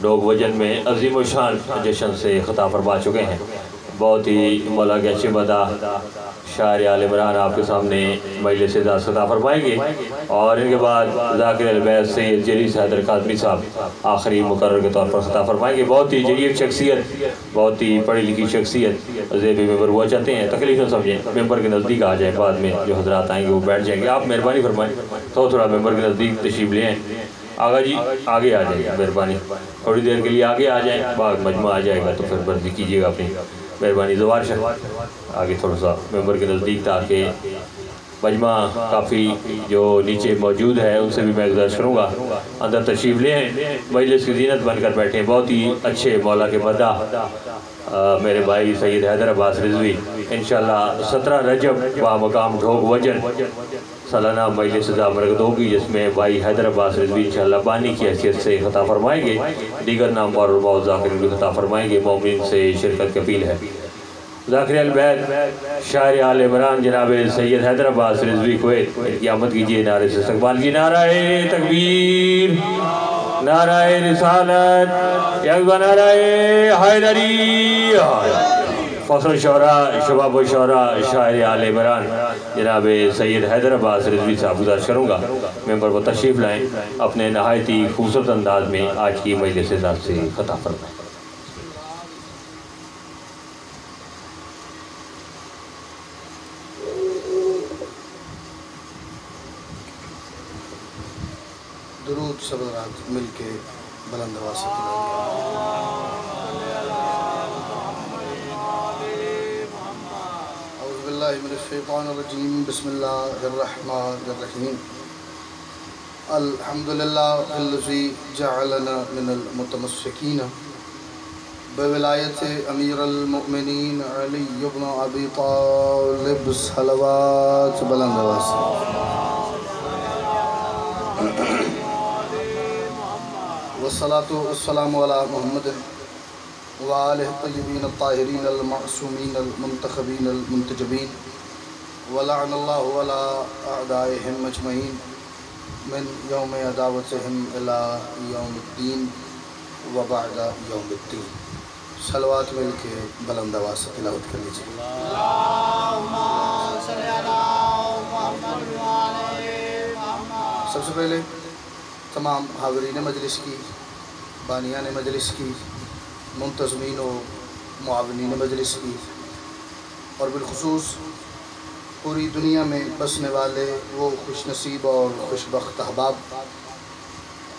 Dog وجن میں عظیم و شان جشن سے خطاب فرما چکے ہیں. بہت ہی مولا کے اچھے مداح شاعر آل عمران آپ کے سامنے مجلس اعزاز خطاب فرمائیں گے، اور ان کے بعد ذاکر البیت سید جلیس حیدر قادری صاحب آخری مقرر کے طور پر خطاب فرمائیں گے. بہت ہی جلیل شخصیت، بہت ہی پڑھی لکھی شخصیت زیب ممبر ہوا چاہتے ہیں. تکلیف نہ سمجھیں، ممبر کے نزدیک آ جائیں، بعد میں جو حضرات آئیں گے وہ بیٹھ جائیں گے. آپ مہربانی فرمائیں تھوڑا ممبر کے نزدیک تشریف لے آئیں. آگا جی آگے آ جائیں گے، مہربانی تھوڑی دیر کے لیے آگے آ جائیں. بعد مجمع آ جائے گا تو پھر برضی کیجیے گا اپنی مہربانی. زوار شاہ آگے تھوڑا سا ممبر کے نزدیک، تاکہ مجمع کافی جو نیچے موجود ہے ان سے بھی میں گزارش کروں گا اندر تشریف لے آئیں، مجلس کی زینت بن کر بیٹھیں. بہت ہی اچھے مولا کے مداح میرے بھائی سید حیدر عباس رضوی انشاءاللہ 17 رجب با مقام ڈھوگ وجن سالانہ مجلس اعزاز مرکز ہوگی، جس میں بھائی حیدر عباس رضوی انشاءاللہ بانی کی حیثیت سے خطاب فرمائیں گے. دیگر نام اور موضوع ذاکر بھی خطاب فرمائیں گے. مومنین سے شرکت کی اپیل ہے. ذاکر البیت شاعر آل عمران جناب سید حیدر عباس رضوی کویت، ان کی آمد کیجئے نعرے سے استقبال کی. نعرہ تکبیر، نعرہ رسالت، یکبار نعرہ حیدری. فخر شعراء، شباب و شعراء شاعر آل عمران جناب سید حیدر عباس رضوی صاحب گزارش کروں گا ممبر کو تشریف لائیں، اپنے نہایت ہی خوبصورت انداز میں آج کی مجلس اعزاز سے خطاب فرمائیں. درود سب رات مل کے بلند آواز سے اعوذ باللہ من الشیطان الرجیم، بسم اللہ الرحمن الرحیم. الحمدللہ الذی جعلنا من المتمسکین بولایت امیر المؤمنین علی بن ابی طالب. صلوات بلند آواز سے. والصلاة والسلام علی محمد وآلہ الطیبین الطاہرین المعصومین المنتخبین المنتجبین، ولعن اللہ علی اعدائہم اجمعین من یوم عداوتہم الی یوم الدین وبعد یوم الدین. صلوات مل کے بلند آواز سے تلاوت کر لیجیے. سب سے پہلے تمام حاضرین مجلس کی، بانیان مجلس کی، منتظمین و معاونین مجلس کی، اور بالخصوص پوری دنیا میں بسنے والے وہ خوش نصیب اور خوش بخت احباب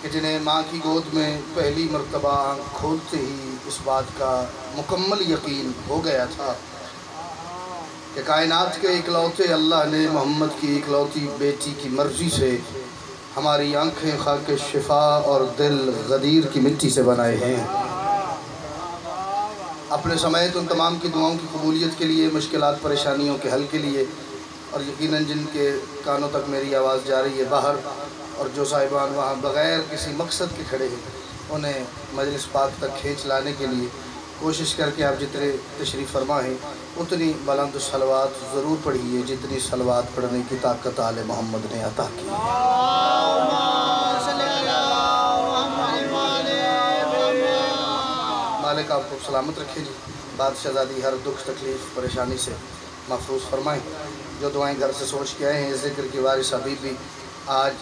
کہ جنہیں ماں کی گود میں پہلی مرتبہ آنکھ کھولتے ہی اس بات کا مکمل یقین ہو گیا تھا کہ کائنات کے اکلوتے اللہ نے محمد کی اکلوتی بیٹی کی مرضی سے ہماری آنکھیں خاک شفا اور دل غدیر کی مٹی سے بنائے ہیں. اپنے سمیت ان تمام کی دعاؤں کی قبولیت کے لیے، مشکلات پریشانیوں کے حل کے لیے، اور یقیناً جن کے کانوں تک میری آواز جا رہی ہے باہر، اور جو صاحبان وہاں بغیر کسی مقصد کے کھڑے ہیں، انہیں مجلس پاک تک کھینچ لانے کے لیے کوشش کر کے آپ جتنے تشریف فرما ہیں اتنی بلند صلوات ضرور پڑھیے جتنی صلوات پڑھنے کی طاقت آل محمد نے عطا کی. مالک آپ کو سلامت رکھے جی، بادشاہ زادی ہر دکھ تکلیف پریشانی سے محفوظ فرمائیں. جو دعائیں گھر سے سوچ کے آئے ہیں ذکر کی وارث حبیب بھی آج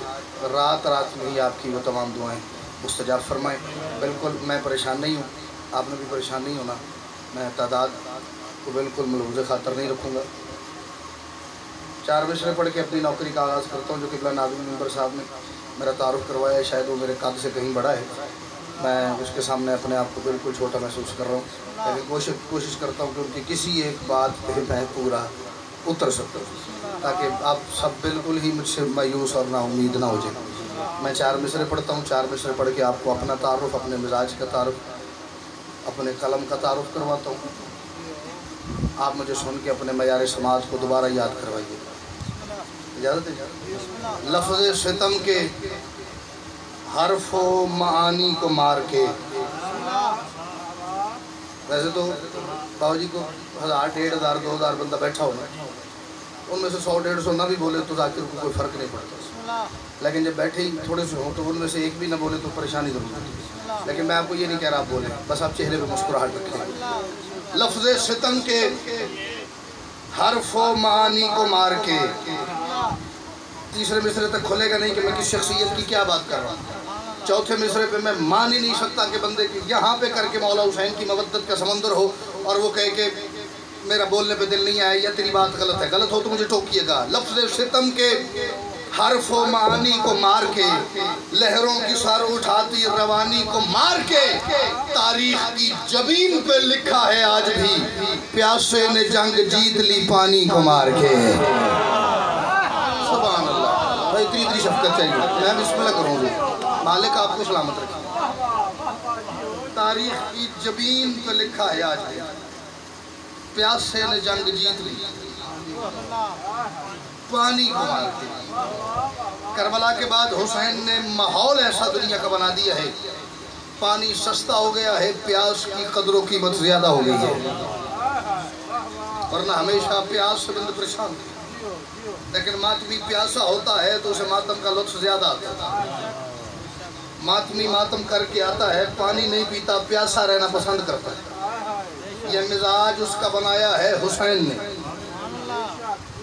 رات میں ہی آپ کی وہ تمام دعائیں مستجاب فرمائیں. بالکل میں پریشان نہیں ہوں، آپ نے بھی پریشان نہیں ہونا. میں تعداد کو بالکل ملحوظ خاطر نہیں رکھوں گا. 4 مصرے پڑھ کے اپنی نوکری کا آغاز کرتا ہوں. جو قبلہ ناظم ممبر صاحب نے میرا تعارف کروایا ہے، شاید وہ میرے قد سے کہیں بڑا ہے، میں اس کے سامنے اپنے آپ کو بالکل چھوٹا محسوس کر رہا ہوں، لیکن کوشش کرتا ہوں کہ ان کی کسی ایک بات پہ میں پورا اتر سکتا ہوں تاکہ آپ سب بالکل ہی مجھ سے مایوس اور نا امید نہ ہو جائیں. میں 4 مصرے پڑھتا ہوں. 4 مصرے پڑھ کے آپ کو اپنا تعارف، اپنے مزاج کا تعارف، اپنے قلم کا تعارف کرواتا ہوں. آپ مجھے سن کے اپنے معیار سماعت کو دوبارہ یاد کروائیے. اجازت ہے؟ لفظ ستم کے حرف و معانی کو مار کے، ویسے تو باؤ جی کو 1000 1500 2000 بندہ بیٹھا ہوگا، ان میں سے 100-150 نہ بھی بولے تو ذاکر کو کوئی فرق نہیں پڑتا، لیکن جب بیٹھے ہی تھوڑے سے ہوں تو ان میں سے ایک بھی نہ بولے تو پریشانی ضرور ہوتی ہے۔ لیکن میں آپ کو یہ نہیں کہہ رہا آپ بولیں، بس آپ چہرے پہ مسکراہٹ رکھیں۔ لفظ ستم کے حرف و معانی کو مار کے، تیسرے مصرے تک کھلے گا نہیں کہ میں کس شخصیت کی کیا بات کر رہا ہوں۔ چوتھے مصرے پہ میں مان ہی نہیں سکتا کہ بندے کی یہاں پہ کر کے مولا حسین کی مودت کا سمندر ہو اور وہ کہے کہ میرا بولنے پہ دل نہیں آیا یا تیری بات غلط ہے۔ غلط ہو تو مجھے ٹوکیے گا۔ لفظ ستم کے حرف و معانی کو مار کے، لہروں کی سر اٹھاتی روانی کو مار کے، تاریخ کی جبین پہ لکھا ہے آج بھی، پیاسے نے جنگ جیت لی پانی کو مار کے۔ سبحان اللہ بھائی، اتنی شفقت چاہیے، میں بسم اللہ کروں گا، مالک آپ کو سلامت رکھے۔ تاریخ کی جبین پہ لکھا ہے آج بھی، پیاسے نے جنگ جیت لی پانی کو مار کے۔ کربلا کے بعد حسین نے ماحول ایسا دنیا کا بنا دیا ہے، پانی سستا ہو گیا ہے، پیاس کی قدر و قیمت زیادہ ہو گئی ہے، ورنہ ہمیشہ پیاس سے بندہ پریشان تھا، لیکن ماتمی پیاسا ہوتا ہے تو اسے ماتم کا لطف زیادہ آتا ہے۔ ماتمی ماتم کر کے آتا ہے، پانی نہیں پیتا، پیاسا رہنا پسند کرتا ہے۔ یہ مزاج اس کا بنایا ہے حسین نے۔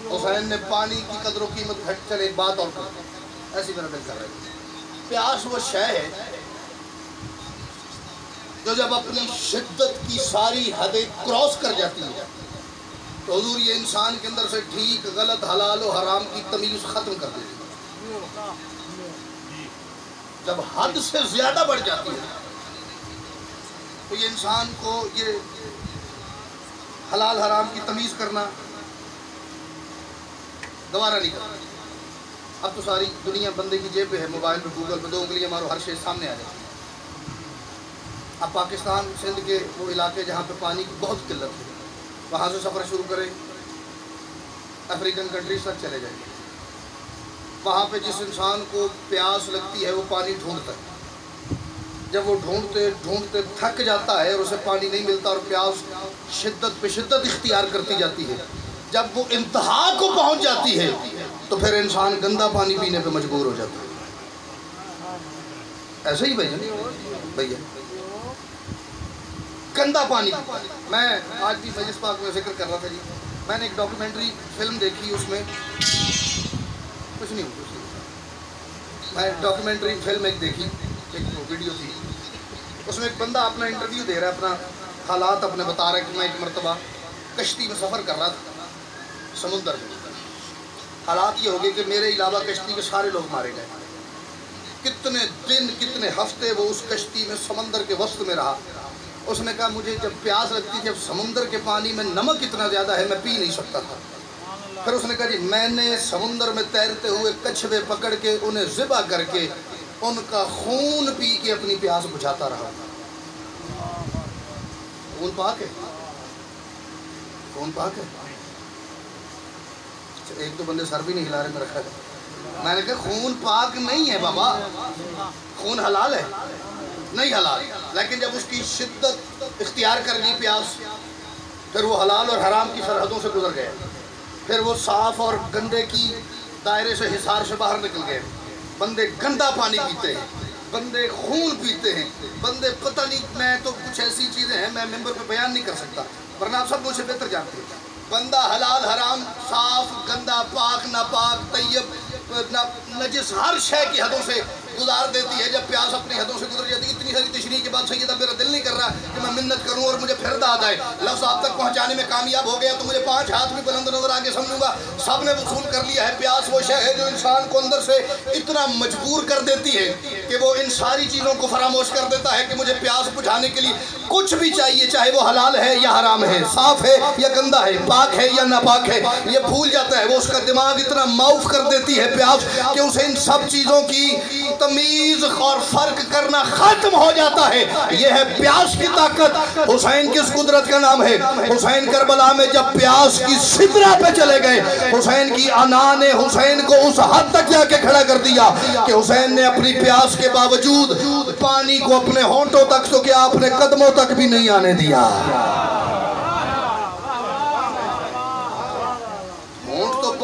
حسین نے پانی کی قدر و قیمت گھٹ چلے، ایک بات اور کرتے ایسی میرا دل کر رہے ہیں۔ پیاس وہ شے ہے جو جب اپنی شدت کی ساری حدیں کراس کر جاتی ہے تو حضور یہ انسان کے اندر سے ٹھیک غلط حلال و حرام کی تمیز ختم کر دیتی ہے۔ جب حد سے زیادہ بڑھ جاتی ہے تو یہ انسان کو یہ حلال حرام کی تمیز کرنا گوارا نہیں کرتا۔ اب تو ساری دنیا بندے کی جیب پہ ہے، موبائل پہ گوگل پہ 2 انگلیاں مارو ہر شے سامنے آ جاتی ہے۔ اب پاکستان سندھ کے وہ علاقے جہاں پہ پانی کی بہت قلت ہے، وہاں سے سفر شروع کریں، افریقن کنٹریز تک چلے جائیں، وہاں پہ جس انسان کو پیاس لگتی ہے وہ پانی ڈھونڈتا ہے۔ جب وہ ڈھونڈتے ڈھونڈتے تھک جاتا ہے اور اسے پانی نہیں ملتا اور پیاس شدت پہ شدت اختیار کرتی جاتی ہے، جب وہ انتہا کو پہنچ جاتی ہے تو پھر انسان گندا پانی پینے پہ مجبور ہو جاتا ہے۔ ایسے ہی بھیا گندا پانی پیتا ہے۔ میں آج بھی مجلس پاک میں ذکر کر رہا تھا جی، میں نے ایک ڈاکیومنٹری فلم دیکھی، اس میں کچھ نہیں میں ڈاکیومنٹری فلم ایک دیکھی، ایک ویڈیو تھی، اس میں ایک بندہ اپنا انٹرویو دے رہا ہے، اپنا حالات اپنے بتا رہا ہے کہ میں ایک مرتبہ کشتی میں سفر کر رہا تھا سمندر میں، حالات یہ ہو گئے کہ میرے علاوہ کشتی کے سارے لوگ مارے گئے، کتنے دن کتنے ہفتے وہ اس کشتی میں سمندر کے وسط میں رہا۔ اس نے کہا مجھے جب پیاس لگتی تھی، اب سمندر کے پانی میں نمک اتنا زیادہ ہے میں پی نہیں سکتا تھا۔ پھر اس نے کہا جی میں نے سمندر میں تیرتے ہوئے کچھوے پکڑ کے انہیں ذبح کر کے ان کا خون پی کے اپنی پیاس بجھاتا رہا۔ خون پاک ہے، خون پاک ہے۔ ایک تو بندے سر بھی نہیں ہلا رہے، میرا خیال ہے۔ میں نے کہا خون پاک نہیں ہے بابا، خون حلال ہے، نہیں حلال، لیکن جب اس کی شدت اختیار کر لی پیاس، پھر وہ حلال اور حرام کی سرحدوں سے گزر گئے، پھر وہ صاف اور گندے کی دائرے سے حصار سے باہر نکل گئے۔ بندے گندا پانی پیتے ہیں، بندے خون پیتے ہیں، بندے پتہ نہیں، میں تو کچھ ایسی چیزیں ہیں میں ممبر پہ بیان نہیں کر سکتا، ورنہ آپ سب مجھ سے بہتر جانتے ہیں۔ بندہ حلال حرام، صاف گندا، پاک ناپاک، طیب نجس، ہر شے کی حدوں سے گزار دیتی ہے۔ جب پیاس اپنی حدوں سے گزر جاتی ہے، اتنی ساری تشریح کے بعد سیدہ میرا دل نہیں کر رہا کہ میں منت کروں اور مجھے پھر داد آئے۔ لفظ آپ تک پہنچانے میں کامیاب ہو گیا تو مجھے 5 ہاتھ بھی بلند نظر آگے سمجھوں گا، سب نے وصول کر لیا ہے۔ پیاس وہ شے ہے جو انسان کو اندر سے اتنا مجبور کر دیتی ہے کہ وہ ان ساری چیزوں کو فراموش کر دیتا ہے کہ مجھے پیاس بجھانے کے لیے کچھ بھی چاہیے، چاہے وہ حلال ہے یا حرام ہے، صاف ہے یا گندا ہے، پاک ہے یا ناپاک ہے، یہ بھول جاتا ہے۔ وہ اس کا دماغ اتنا معاف کر دیتی ہے پیاس کہ اسے ان سب چیزوں کی تمیز اور فرق کرنا ختم ہو جاتا ہے۔ یہ ہے پیاس کی طاقت، حسین کی اس قدرت کا نام ہے۔ حسین کربلا میں جب پیاس کی سدرہ پہ چلے گئے، حسین کی انا نے حسین کو اس حد تک جا کے کھڑا کر دیا کہ حسین نے اپنی پیاس کے باوجود پانی کو اپنے ہونٹوں تک تو کیا اپنے قدموں تک بھی نہیں آنے دیا۔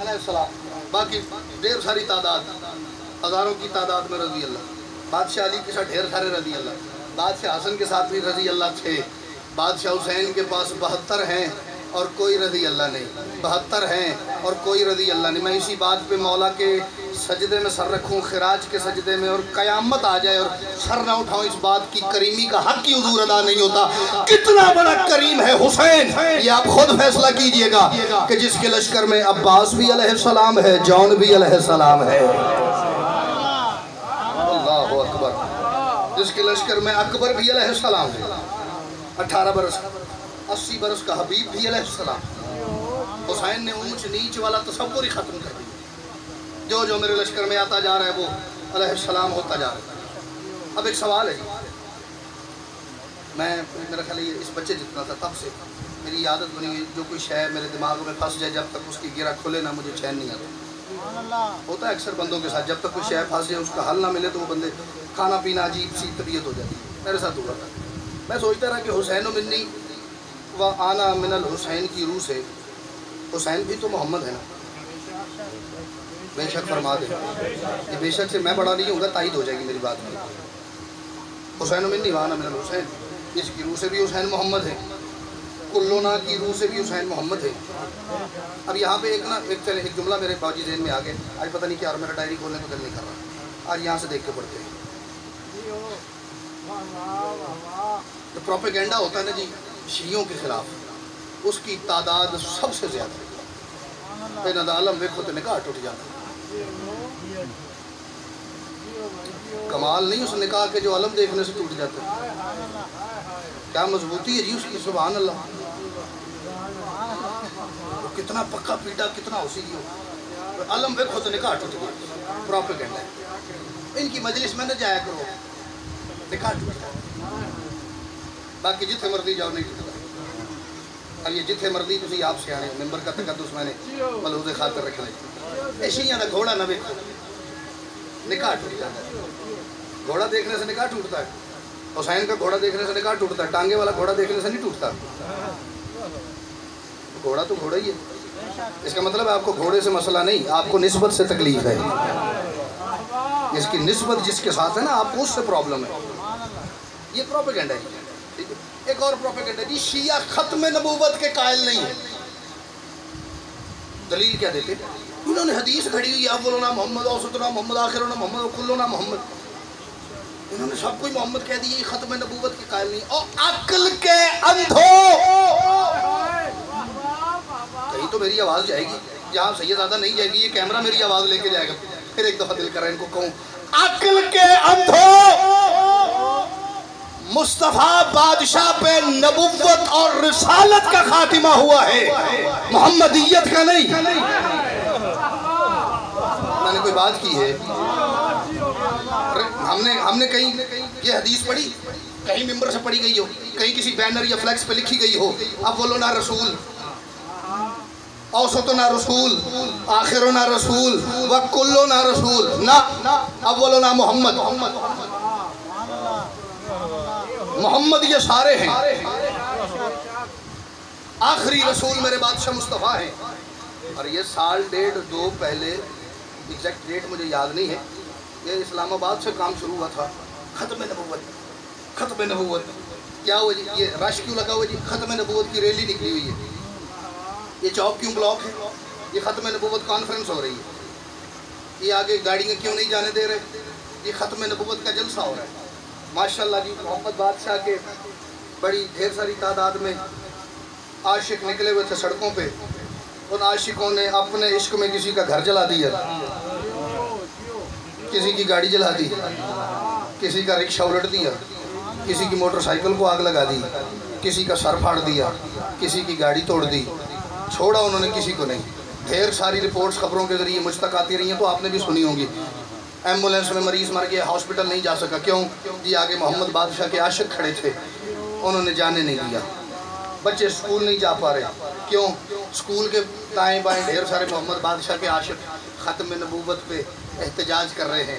علیہ السلام. باقی ڈھیر ساری تعداد, ہزاروں کی تعداد میں رضی اللہ. بادشاہ علی کے ساتھ ڈھیر سارے رضی اللہ. بادشاہ حسن کے ساتھ بھی رضی اللہ تھے. بادشاہ حسین کے پاس 72 ہیں اور کوئی رضی اللہ نہیں. 72 ہیں اور کوئی رضی اللہ نہیں. میں اسی بات پہ مولا کے سجدے میں سر رکھوں, خراج کے سجدے میں, اور قیامت آ جائے اور سر نہ اٹھاؤں, اس بات کی کریمی کا حق کی حضور ادا نہیں ہوتا. کتنا بڑا کریم ہے حسین, یہ آپ خود فیصلہ کیجئے گا کہ جس کے لشکر میں عباس بھی علیہ السلام ہے, جون بھی علیہ السلام ہے. اللہ اکبر. جس کے لشکر میں اکبر بھی علیہ السلام ہے, 18 برس 80 برس کا حبیب بھی علیہ السلام. حسین نے اونچ نیچ والا تصور ہی ختم کر دیا. جو میرے لشکر میں آتا جا رہا ہے وہ علیہ السلام ہوتا جا رہا ہے. اب ایک سوال ہے, میں میرا خیال ہے اس بچے جتنا تھا تب سے میری عادت بنی ہوئی, جو کوئی شے میرے دماغ میں پھنس جائے, جب تک اس کی گرہ کھلے نہ مجھے چین نہیں آتا. ہوتا ہے اکثر بندوں کے ساتھ, جب تک کوئی شے پھنس جائے اس کا حل نہ ملے تو وہ بندے کھانا پینا عجیب سی طبیعت ہو جاتی ہے. میرے ساتھ ہوا تھا. میں سوچتا رہا کہ حسین و منی و آنا من الحسین کی روح سے حسین بھی تو محمد ہے نا. بے شک فرما دے, یہ بے شک سے میں بڑا نہیں ہوں گا, تائید ہو جائے گی میری بات میں. حسین و منی و آنا من الحسین, اس کی روح سے بھی حسین محمد ہے, کلونا کی روح سے بھی حسین محمد ہے. اب یہاں پہ ایک جملہ میرے باجی ذہن میں آ گئے, آج پتہ نہیں کیا, اور میرا ڈائری کھولنے کو دل نہیں کر رہا, آج یہاں سے دیکھ کے پڑھتے ہیں. جو پروپیگنڈا ہوتا ہے نا جی شیعوں کے خلاف, اس کی تعداد سب سے زیادہ ہے. بے ند عالم ویکھو تو نکاح ٹوٹ جاتا ہے. کمال نہیں اس نکاح کے جو علم دیکھنے سے ٹوٹ جاتا ہے. کیا مضبوطی ہے جی اس کی, سبحان اللہ. کتنا پکا پیٹا, کتنا اصیل ہو, علم ویکھو تو نکاح ٹوٹ گیا. پروپیگنڈا ہے. ان کی مجلس میں نہ جایا کرو, نکاح ٹوٹ جاتا. باقی جتھے مرضی جاؤ نہیں ٹوٹتا. اب یہ جتھے مرضی تسی آپ سے آنے, ممبر کا تقدس میں نے ملحوظ خاطر رکھنا ہے. اے شیعہ دا گھوڑا نہ ویکھو, نکاح ٹوٹ جاتا ہے. گھوڑا دیکھنے سے نکاح ٹوٹتا ہے. حسین کا گھوڑا دیکھنے سے نکاح ٹوٹتا ہے. ٹانگے والا گھوڑا دیکھنے سے نہیں ٹوٹتا. گھوڑا تو گھوڑا ہی ہے. اس کا مطلب ہے آپ کو گھوڑے سے مسئلہ نہیں, آپ کو نسبت سے تکلیف ہے. اس کی نسبت جس کے ساتھ ہے نا, آپ کو اس سے پرابلم ہے. یہ پروپیگنڈا ہے. ایک اور پروپیگنڈا جی, شیعہ ختم نبوت کے قائل نہیں ہے. دلیل کیا دیتے, انہوں نے حدیث کھڑی ہوئی, اولنا محمد, اوسطنا محمد, آخرنا محمد, کلنا محمد. انہوں نے سب کوئی محمد کہہ دی, ختم نبوت کے قائل نہیں. اور عقل کے اندھو, کہیں تو میری آواز جائے گی, جہاں سیدزادہ نہیں جائے گی, یہ کیمرہ میری آواز لے کے جائے گا. پھر ایک دفعہ دل کر رہا ہے ان کو کہوں, عقل کے اندھو, مصطفیٰ بادشاہ پہ نبوت اور رسالت کا خاتمہ ہوا ہے, محمدیت کا نہیں. میں نے کوئی بات کی ہے, ہم نے کہیں یہ حدیث پڑھی, کہیں ممبر سے پڑھی گئی ہو, کہیں کسی بینر یا فلیکس پہ لکھی گئی ہو, اولنا رسول, اوسطنا رسول, آخرنا رسول, وکلنا رسول, نہ, اولنا محمد. محمد یہ سارے ہیں, آخری رسول میرے بادشاہ مصطفیٰ ہیں. اور یہ سال ڈیڑھ دو پہلے, ایگزیکٹ ڈیٹ مجھے یاد نہیں ہے, یہ اسلام آباد سے کام شروع ہوا تھا. ختم نبوت, ختم نبوت. کیا ہوا جی, یہ رش کیوں لگا ہوا جی, ختم نبوت کی ریلی نکلی ہوئی ہے. یہ چوک کیوں بلاک ہے, یہ ختم نبوت کانفرنس ہو رہی ہے. یہ آگے گاڑیاں کیوں نہیں جانے دے رہے, یہ ختم نبوت کا جلسہ ہو رہا ہے. ماشاءاللہ جی, محمد بادشاہ کے بڑی ڈھیر ساری تعداد میں عاشق نکلے ہوئے تھے سڑکوں پہ. ان عاشقوں نے اپنے عشق میں کسی کا گھر جلا دیا, کسی کی گاڑی جلا دی, کسی کا رکشہ الٹ دیا, کسی کی موٹر سائیکل کو آگ لگا دی, کسی کا سر پھاڑ دیا, کسی کی گاڑی توڑ دی. چھوڑا انہوں نے کسی کو نہیں. ڈھیر ساری رپورٹس خبروں کے ذریعے مجھ تک آتی رہی ہیں, تو آپ نے بھی سنی ہوں گی. ایمبولینس میں مریض مر گیا, ہاسپٹل نہیں جا سکا. کیوں جی, آگے محمد بادشاہ کے عاشق کھڑے تھے, انہوں نے جانے نہیں دیا. بچے سکول نہیں جا پا رہے, کیوں, سکول کے دائیں بائیں ڈھیر سارے محمد بادشاہ کے عاشق ختم نبوت پہ احتجاج کر رہے ہیں.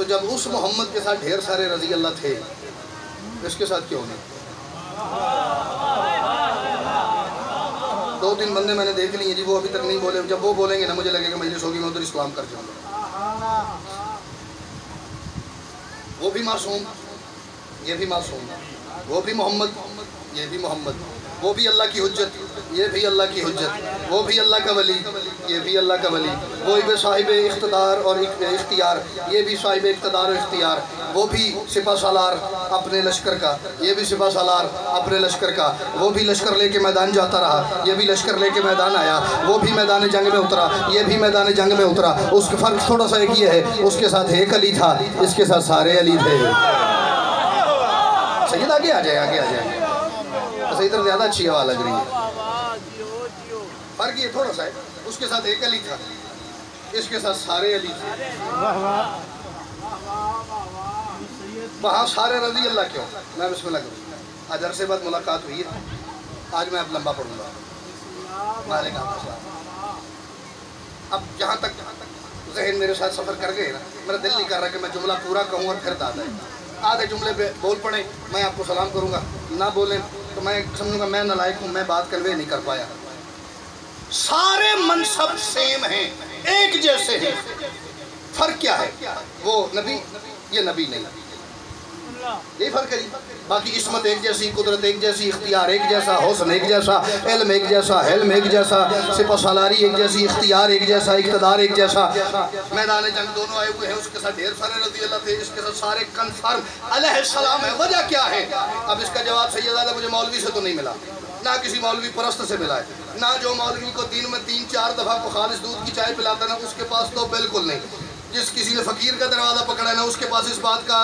تو جب اس محمد کے ساتھ ڈھیر سارے رضی اللہ تھے اس کے ساتھ کیوں نہیں؟ 2-3 بندے میں نے دیکھ لی ہیں جی، وہ ابھی تک نہیں بولے. جب وہ بولیں گے نا مجھے لگے گا مجلس ہوگی میں ادھر اسلام کر جاؤں گا. وہ بھی معصوم، یہ بھی معصوم، وہ بھی محمد، یہ بھی محمد، وہ بھی اللہ کی حجت، یہ بھی اللہ کی حجت، وہ بھی اللہ کا ولی، یہ بھی اللہ کا ولی، وہ بھی صاحب اقتدار اور اختیار، یہ بھی صاحب اقتدار اور اختیار، وہ بھی سپہ سالار اپنے لشکر کا، یہ بھی سپہ سالار اپنے لشکر کا، وہ بھی لشکر لے کے میدان جاتا رہا، یہ بھی لشکر لے کے میدان آیا، وہ بھی میدان جنگ میں اترا، یہ بھی میدان جنگ میں اترا. اس کا فرق تھوڑا سا ایک یہ ہے، اس کے ساتھ ایک علی تھا، اس کے ساتھ سارے علی تھے. سید آگے آ جائے، آگے آ جائے. ادھر زیادہ اچھی ہوا لگ رہی ہے. فرق یہ تھوڑا سا ہے، اس کے ساتھ ایک علی تھا، اس کے ساتھ سارے علی تھے. وہاں سارے رضی اللہ کیوں؟ میں بسم اللہ کروں. آج عرصے بعد ملاقات ہوئی ہے، آج میں اب لمبا پڑھوں گا. وعلیکم السلام. اب جہاں تک ذہن میرے ساتھ سفر کر گئے نا، میرا دل نہیں کر رہا کہ میں جملہ پورا کہوں اور پھر دادا ہے. آدھے جملے پہ بول پڑیں، میں آپ کو سلام کروں گا، نہ بولیں تو میں سمجھوں گا میں نالائق ہوں، میں بات کنوے نہیں کر پایا. سارے منصب سیم ہیں، ایک جیسے ہیں. فرق کیا ہے؟ وہ نبی، یہ نبی نہیں. یہی فرق ہے جی. باقی عصمت ایک جیسی، قدرت ایک جیسی، اختیار ایک جیسا، حسن ایک جیسا، علم ایک جیسا، حلم ایک جیسا، سپہ سالاری ایک جیسی، اختیار ایک جیسا، اقتدار ایک جیسا. میدان جنگ دونوں آئے ہوئے ہیں، اس کے ساتھ ڈھیر سارے رضی اللہ تھے، اس کے ساتھ سارے کنفرم علیہ السلام ہے. وجہ کیا ہے؟ اب اس کا جواب سیدزادہ مجھے مولوی سے تو نہیں ملا، نہ کسی مولوی پرست سے ملا ہے، نہ جو مولوی کو دن میں 3-4 دفعہ کو خالص دودھ کی چائے پلاتا نا اس کے پاس تو بالکل نہیں. جس کسی نے فقیر کا دروازہ پکڑا ہے نا اس کے پاس اس بات کا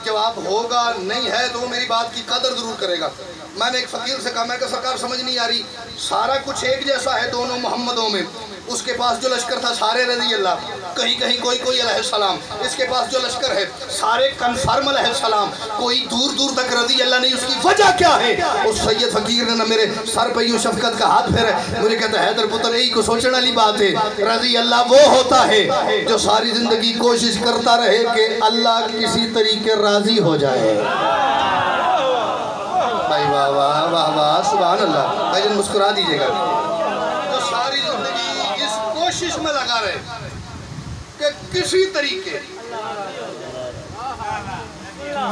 جواب ہوگا نہیں ہے تو وہ میری بات کی قدر ضرور کرے گا. میں نے ایک فقیر سے کہا، میں کہ سرکار سمجھ نہیں آ رہی، سارا کچھ ایک جیسا ہے دونوں محمدوں میں. اس کے پاس جو لشکر تھا سارے رضی اللہ، کہیں کہیں کوئی علیہ السلام. اس کے پاس جو لشکر ہے سارے کنفرم علیہ السلام، کوئی دور دور تک رضی اللہ نہیں. اس کی وجہ کیا ہے؟ اس سید فقیر نے نہ میرے سر پہ یوں شفقت کا ہاتھ پھیرا، مجھے کہتا ہے حیدر پتر یہی کو سوچنے والی بات ہے. رضی اللہ وہ ہوتا ہے جو ساری زندگی کوشش کرتا رہے کہ اللہ کسی طریقے راضی ہو جائے. بھائی واہ واہ واہ واہ سبحان اللہ. بھائی جن مسکرا دیجئے گا. جو ساری زندگی اس کوشش میں لگا رہے کہ کسی طریقے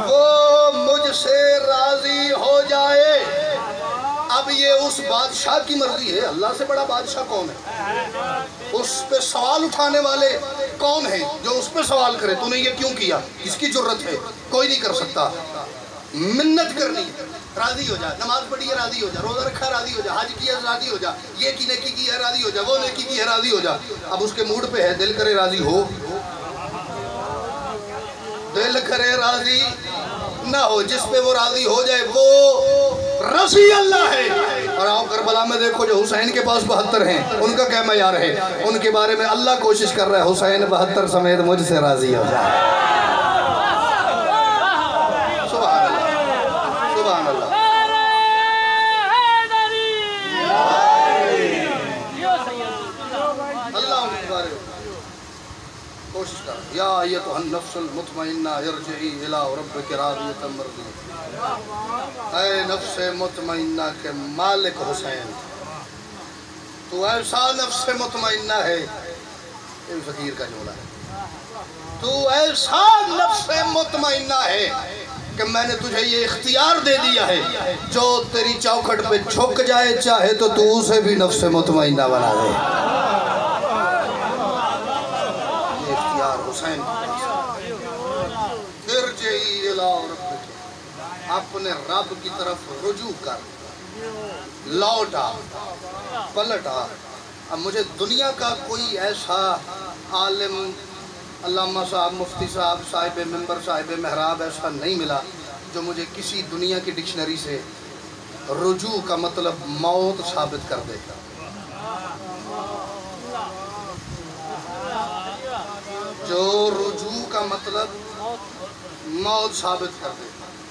وہ مجھ سے راضی ہو جائے. اب یہ اس بادشاہ کی مرضی ہے. اللہ سے بڑا بادشاہ کون ہے؟ اس پہ سوال اٹھانے والے کون ہیں جو اس پہ سوال کرے تو نے یہ کیوں کیا؟ اس کی جرت ہے، کوئی نہیں کر سکتا. منت کرنی راضی ہو جا، نماز پڑھی ہے راضی ہو جا، روزہ رکھا راضی ہو جا، حج کیا راضی ہو جا، یہ کی نیکی کی ہے راضی ہو جا، وہ نیکی کی ہے راضی ہو جا. اب اس کے موڈ پہ ہے، دل کرے راضی ہو، دل کرے راضی نہ ہو. جس پہ وہ راضی ہو جائے وہ رضی اللہ ہے. اور آؤ کربلا میں دیکھو جو حسین کے پاس 72 ہیں ان کا کیا معیار ہے؟ ان کے بارے میں اللہ کوشش کر رہا ہے حسین 72 سمیت مجھ سے راضی ہو جائے. کوشش کر. یا ایتھا النفس المطمئنہ ارجعی الی ربک راضیۃ مرضیہ. اے نفس مطمئنہ کے مالک حسین، تو ایسا نفس مطمئنہ ہے، یہ فقیر کا جملہ ہے، تو ایسا نفس مطمئنہ ہے کہ میں نے تجھے یہ اختیار دے دیا ہے جو تیری چوکھٹ پہ جھک جائے چاہے تو اسے بھی نفس مطمئنہ بنا دے. حسین ارجعی الی ربک، اپنے رب کی طرف رجوع کر، لوٹا پلٹا. اب مجھے دنیا کا کوئی ایسا عالم، علامہ صاحب، مفتی صاحب، صاحب منبر، صاحب محراب ایسا نہیں ملا جو مجھے کسی دنیا کی ڈکشنری سے رجوع کا مطلب موت ثابت کر دے. جو رجوع کا مطلب موت ثابت کر دے.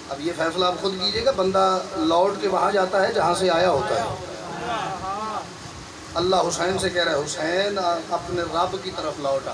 اب یہ فیصلہ آپ خود کیجئے گا. بندہ لوٹ کے وہاں جاتا ہے جہاں سے آیا ہوتا ہے. اللہ حسین سے کہہ رہا ہے حسین اپنے رب کی طرف لوٹا.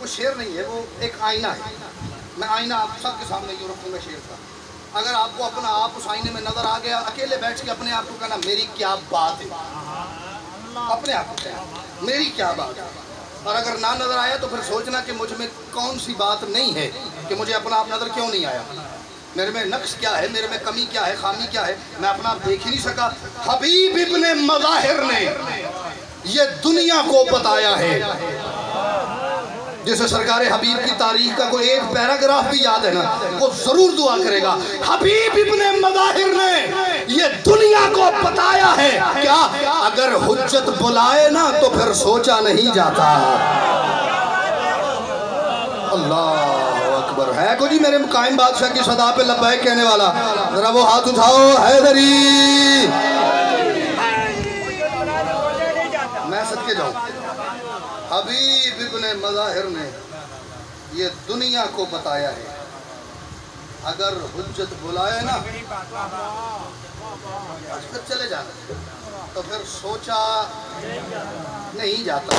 وہ شعر نہیں ہے، وہ ایک آئینہ ہے. میں آئینہ آپ سب کے سامنے یوں رکھوں گا شعر کا. اگر آپ کو اپنا آپ اس آئینے میں نظر آ گیا، اکیلے بیٹھ کے اپنے آپ کو کہنا میری کیا بات ہے، اپنے آپ کو کہنا میری کیا بات ہے. اور اگر نہ نظر آیا تو پھر سوچنا کہ مجھ میں کون سی بات نہیں ہے کہ مجھے اپنا آپ نظر کیوں نہیں آیا، میرے میں نقص کیا ہے، میرے میں کمی کیا ہے، خامی کیا ہے، میں اپنا آپ دیکھ ہی نہیں سکا. حبیب ابن مظاہر نے یہ دنیا کو بتایا ہے. جسے سرکار حبیب کی تاریخ کا کوئی ایک پیراگراف بھی یاد ہے نا، وہ ضرور دعا کرے گا. حبیب ابن مظاہر نے یہ دنیا کو بتایا ہے کیا، اگر حجت بلائے نا تو پھر سوچا نہیں جاتا. اللہ اکبر. ہے کو جی میرے قائم بادشاہ کی صدا پہ لبیک کہنے والا؟ ذرا وہ ہاتھ اٹھاؤ. حیدری. میں صدقے جاؤں. حبیب ابن مظاہر نے یہ دنیا کو بتایا ہے اگر حجت بلائے نا پھر چلے جانا تو پھر سوچا نہیں جاتا.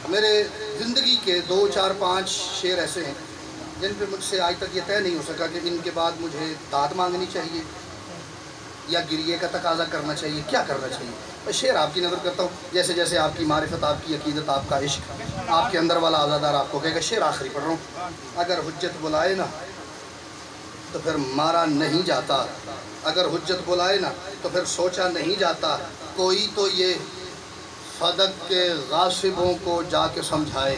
میرے زندگی کے 2 4 5 شعر ایسے ہیں جن پہ مجھ سے آج تک یہ طے نہیں ہو سکا کہ ان کے بعد مجھے داد مانگنی چاہیے یا گریے کا تقاضا کرنا چاہیے، کیا کرنا چاہیے. میں شعر آپ کی نظر کرتا ہوں، جیسے جیسے آپ کی معرفت، آپ کی عقیدت، آپ کا عشق، آپ کے اندر والا آزادار آپ کو کہے گا. شعر آخری پڑھ رہا ہوں. اگر حجت بلائے نا تو پھر مارا نہیں جاتا، اگر حجت بلائے نا تو پھر سوچا نہیں جاتا. کوئی تو یہ فدق کے غاصبوں کو جا کے سمجھائے.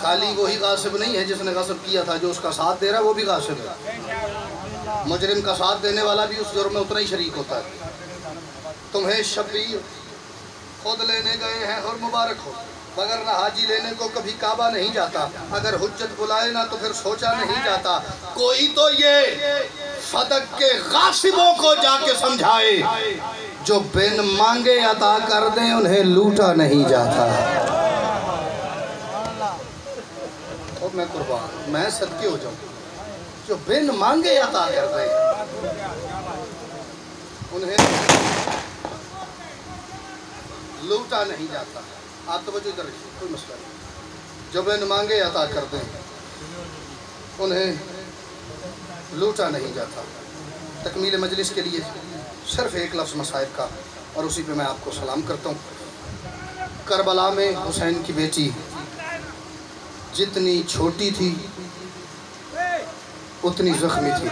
خالی وہی غاصب نہیں ہے جس نے غصب کیا تھا، جو اس کا ساتھ دے رہا ہے وہ بھی غاصب ہے. مجرم کا ساتھ دینے والا بھی اس جرم میں اتنا ہی شریک ہوتا ہے. تمہیں شبیر خود لینے گئے ہیں اور مبارک ہو، مگر نہ حاجی لینے کو کبھی کعبہ نہیں جاتا. اگر حجت بلائے نا تو پھر سوچا نہیں جاتا. کوئی تو یہ فدق کے غاصبوں کو جا کے سمجھائے، جو بن مانگے عطا کر دیں انہیں لوٹا نہیں جاتا. اور میں قربان، میں صدقے ہو جاؤں. جو بن مانگے عطا کر دیں انہیں لوٹا نہیں جاتا. آپ توجہ ادھر رکھیے، کوئی مسئلہ نہیں. جو بن مانگے عطا کر دیں انہیں لوٹا نہیں جاتا. تکمیل مجلس کے لیے صرف ایک لفظ مصائب کا اور اسی پہ میں آپ کو سلام کرتا ہوں. کربلا میں حسین کی بیٹی جتنی چھوٹی تھی اتنی زخمی تھی.